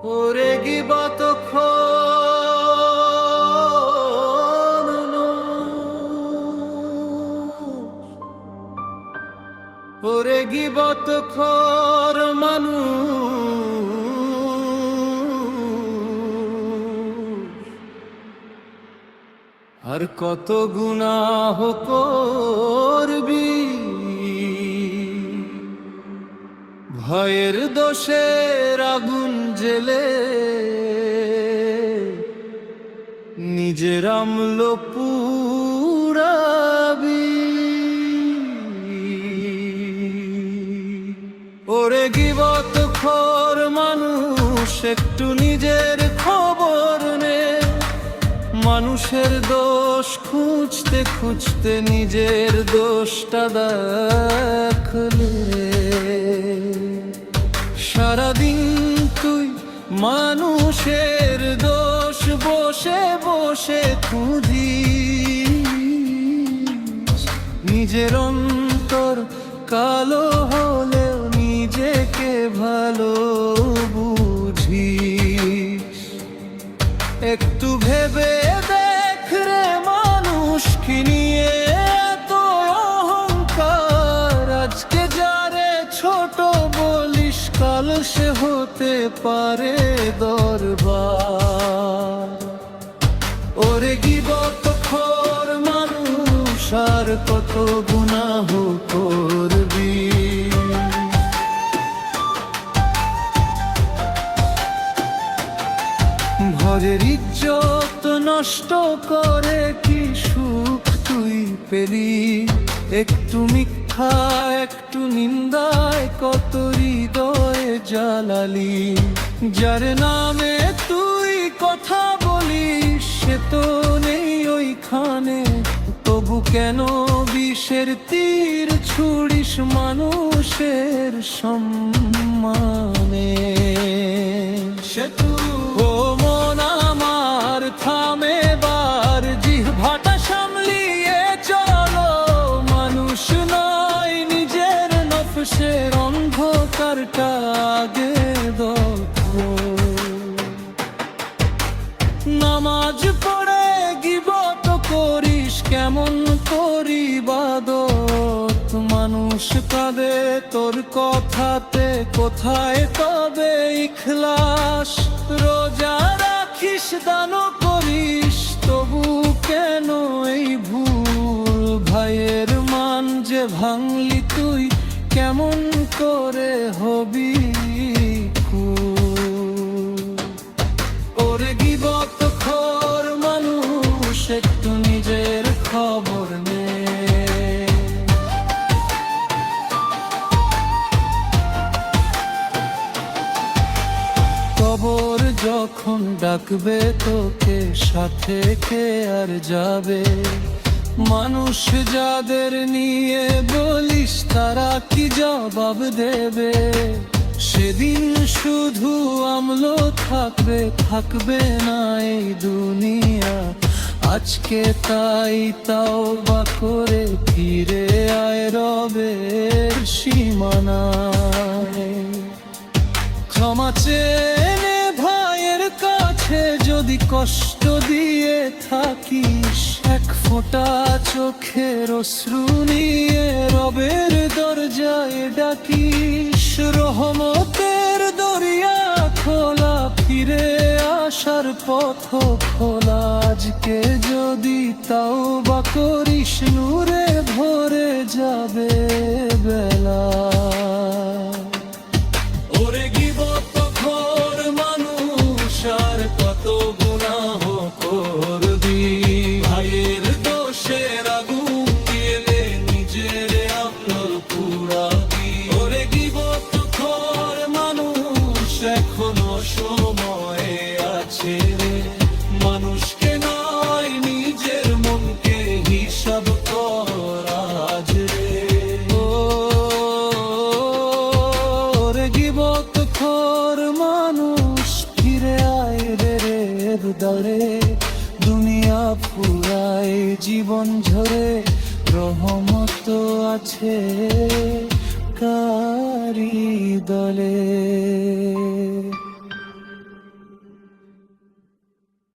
ওরে গিবতখোর ওরে গিবতখোর মানুষ আর কত গুনাহ করবি ভয়ের দোষের আগুন জেলে নিজের আমল পুরাবি। ওরে গিবতখোর মানুষ একটু নিজের খবর নে, মানুষের দোষ খুঁজতে খুঁজতে নিজের দোষটা দেখলে সারাদিন তুই মানুষের দোষ বসে বসে খুঁজিস। নিজের অন্তর কালো হলেও নিজেকে ভালো বুঝিস। একটু ভেবে দেখ রে মানুষ কি নিয়ে এত অহংকার, আজকে যারে ছোট বলিস কাল সে হতে পারে দরবার। ওরে গিবতখোর মানুষ আর কত গুনাহ করবি। ঘরের ইজ্জত নষ্ট করে কি সুখ তুই পেলি, একটু মিথ্যা একটু নিন্দায় কত হৃদয়ে জ্বালালি। যার নামে তুই কথা বলিস সে তো নেই ওইখানে, তবু কেন বিষের তীর ছুড়িস মানুষের সম্মানে। সে ও মন আমার থামে বার জিহ্বাটা সামলিয়ে চলো, মানুষ নয় নিজের নফসের অন্ধকারটা আগে দেখো। নামাজ পড়ে গিবত করিস কেমন করি ইবাদত, মানুষ কাঁদে তোর কথাতে কোথায় তবে ইখলাস। রোজা রাখিস দান করিস তবু কেন এই ভুল, ভাইয়ের মান যে ভাঙলি তুই কেমন করে হবি কুল। ওরে গিবতখোর মানুষ একটু নিজের খবর নে। কবর যখন ডাকবে তোকে সাথে কে আর যাবে, মানুষ যাদের নিয়ে বলিস তারা কি জবাব দেবে। সেদিন শুধু আমল থাকবে থাকবে না এই দুনিয়া, আজকে তাই তাওবা করে ফিরে আয় রবের সীমানায়। ক্ষমা চেয়ে নে ভাইয়ের কাছে যদি কষ্ট দিয়ে থাকিস, এক ফোঁটা চোখের অশ্রু নিয়ে রবের দরজায় ডাকিস। রহমতের দরিয়া খোলা ফিরে আসার পথ খোলা, আজকে যদি তাওবা করিস নূরে ভরে যাবে বেলা। ওরে গিবতখোর মানুষ আর কত গুনাহ করবি, ভাইয়ের দোষের আগুন গেলে নিজের আমল পুরাবি। ওরে গিবতখোর মানুষ এখনো সময় আছে রে, মানুষকে নয় নিজের মনকে হিসাব কর আজ রে। ওরে গিবতখোর মানুষ ফিরে আয় রে দরে, দুনিয়া ফুরায় জীবন ঝরে রহমত আছে কারি।